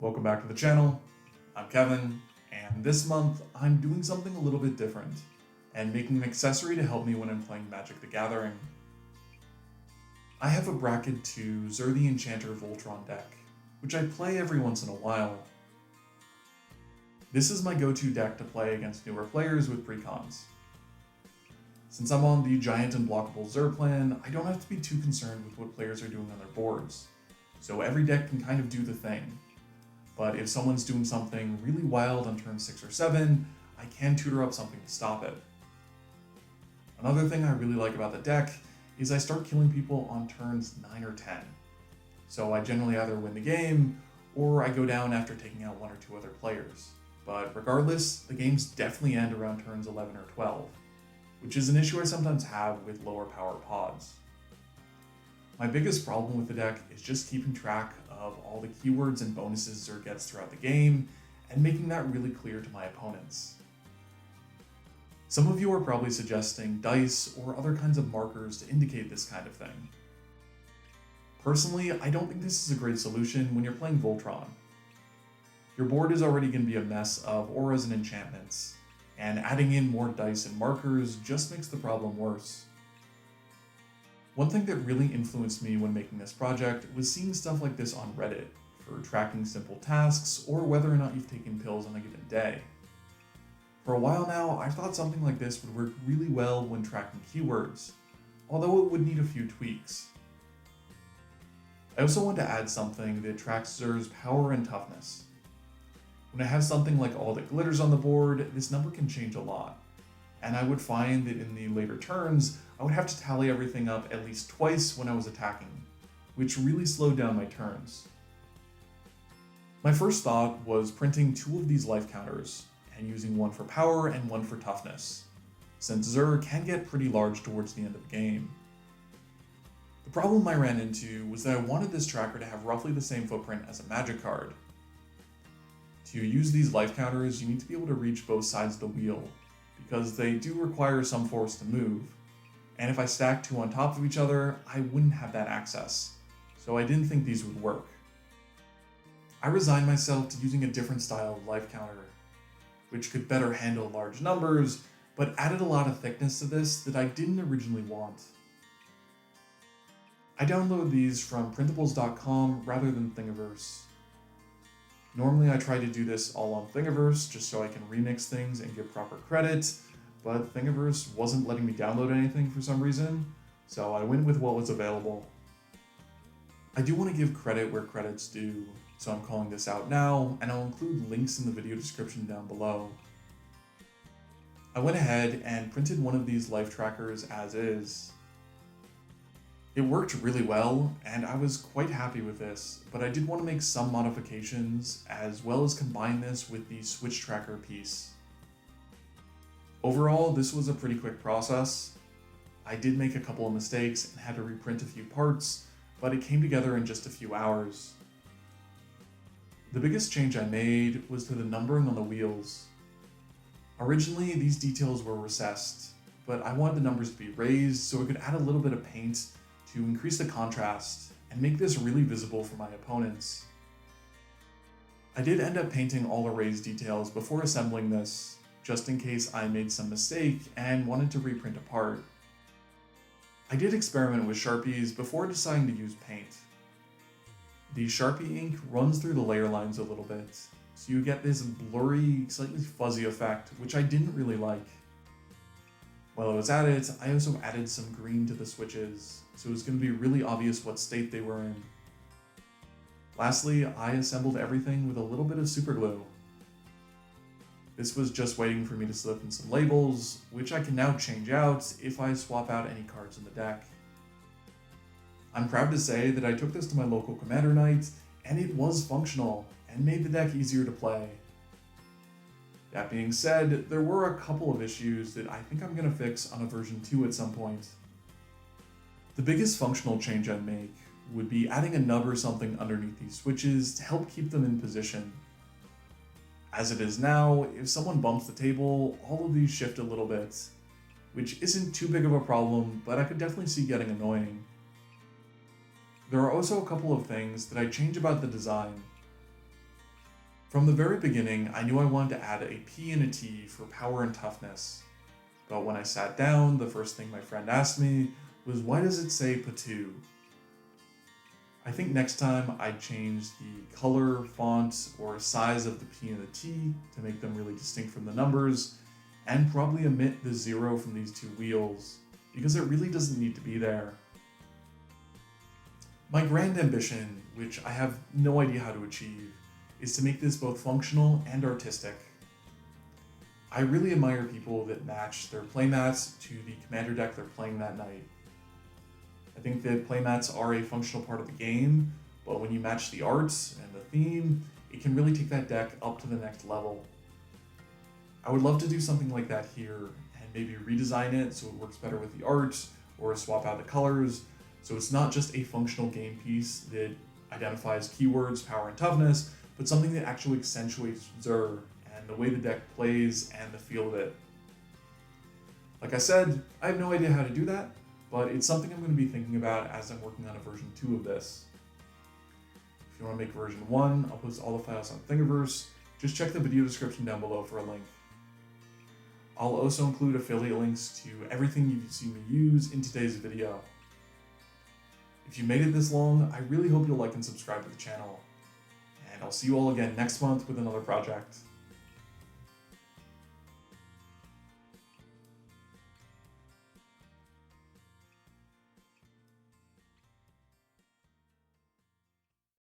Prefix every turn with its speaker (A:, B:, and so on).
A: Welcome back to the channel. I'm Kevin, and this month I'm doing something a little bit different and making an accessory to help me when I'm playing Magic the Gathering. I have a bracket to Zur the Enchanter Voltron deck, which I play every once in a while. This is my go-to deck to play against newer players with precons. Since I'm on the giant unblockable Zur plan, I don't have to be too concerned with what players are doing on their boards, so every deck can kind of do the thing. But if someone's doing something really wild on turn 6 or 7, I can tutor up something to stop it. Another thing I really like about the deck is I start killing people on turns 9 or 10. So I generally either win the game, or I go down after taking out 1 or 2 other players. But regardless, the games definitely end around turns 11 or 12, which is an issue I sometimes have with lower power pods. My biggest problem with the deck is just keeping track of all the keywords and bonuses Zur gets throughout the game, and making that really clear to my opponents. Some of you are probably suggesting dice or other kinds of markers to indicate this kind of thing. Personally, I don't think this is a great solution when you're playing Voltron. Your board is already going to be a mess of auras and enchantments, and adding in more dice and markers just makes the problem worse. One thing that really influenced me when making this project was seeing stuff like this on Reddit for tracking simple tasks or whether or not you've taken pills on a given day. For a while now, I thought something like this would work really well when tracking keywords, although it would need a few tweaks. I also want to add something that tracks Zur's power and toughness. When I have something like all that glitters on the board, this number can change a lot, and I would find that in the later turns, I would have to tally everything up at least twice when I was attacking, which really slowed down my turns. My first thought was printing 2 of these life counters, and using 1 for power and 1 for toughness, since Zur can get pretty large towards the end of the game. The problem I ran into was that I wanted this tracker to have roughly the same footprint as a magic card. To use these life counters, you need to be able to reach both sides of the wheel, because they do require some force to move, and if I stacked 2 on top of each other, I wouldn't have that access, so I didn't think these would work. I resigned myself to using a different style of life counter, which could better handle large numbers, but added a lot of thickness to this that I didn't originally want. I downloaded these from printables.com rather than Thingiverse. Normally I try to do this all on Thingiverse just so I can remix things and give proper credit, but Thingiverse wasn't letting me download anything for some reason, so I went with what was available. I do want to give credit where credit's due, so I'm calling this out now, and I'll include links in the video description down below. I went ahead and printed one of these life trackers as is. It worked really well, and I was quite happy with this, but I did want to make some modifications, as well as combine this with the switch tracker piece. Overall, this was a pretty quick process. I did make a couple of mistakes and had to reprint a few parts, but it came together in just a few hours. The biggest change I made was to the numbering on the wheels. Originally, these details were recessed, but I wanted the numbers to be raised so I could add a little bit of paint to increase the contrast and make this really visible for my opponents. I did end up painting all the raised details before assembling this, just in case I made some mistake and wanted to reprint a part. I did experiment with Sharpies before deciding to use paint. The Sharpie ink runs through the layer lines a little bit, so you get this blurry, slightly fuzzy effect, which I didn't really like. While I was at it, I also added some green to the switches, so it was going to be really obvious what state they were in. Lastly, I assembled everything with a little bit of super glue. This was just waiting for me to slip in some labels, which I can now change out if I swap out any cards in the deck. I'm proud to say that I took this to my local commander night, and it was functional, and made the deck easier to play. That being said, there were a couple of issues that I think I'm going to fix on a version 2 at some point. The biggest functional change I'd make would be adding a nub or something underneath these switches to help keep them in position. As it is now, if someone bumps the table, all of these shift a little bit, which isn't too big of a problem, but I could definitely see getting annoying. There are also a couple of things that I change about the design. From the very beginning, I knew I wanted to add a P and a T for power and toughness, but when I sat down, the first thing my friend asked me was, why does it say Patu? I think next time I'd change the color, font, or size of the P and the T to make them really distinct from the numbers, and probably omit the 0 from these two wheels, because it really doesn't need to be there. My grand ambition, which I have no idea how to achieve, is to make this both functional and artistic. I really admire people that match their playmats to the commander deck they're playing that night. I think that playmats are a functional part of the game, but when you match the art and the theme, it can really take that deck up to the next level. I would love to do something like that here, and maybe redesign it so it works better with the art, or swap out the colors, so it's not just a functional game piece that identifies keywords, power, and toughness, but something that actually accentuates Zur and the way the deck plays and the feel of it. Like I said, I have no idea how to do that, but it's something I'm going to be thinking about as I'm working on a version 2 of this. If you want to make version 1, I'll post all the files on Thingiverse. Just check the video description down below for a link. I'll also include affiliate links to everything you've seen me use in today's video. If you made it this long, I really hope you'll like and subscribe to the channel. And I'll see you all again next month with another project.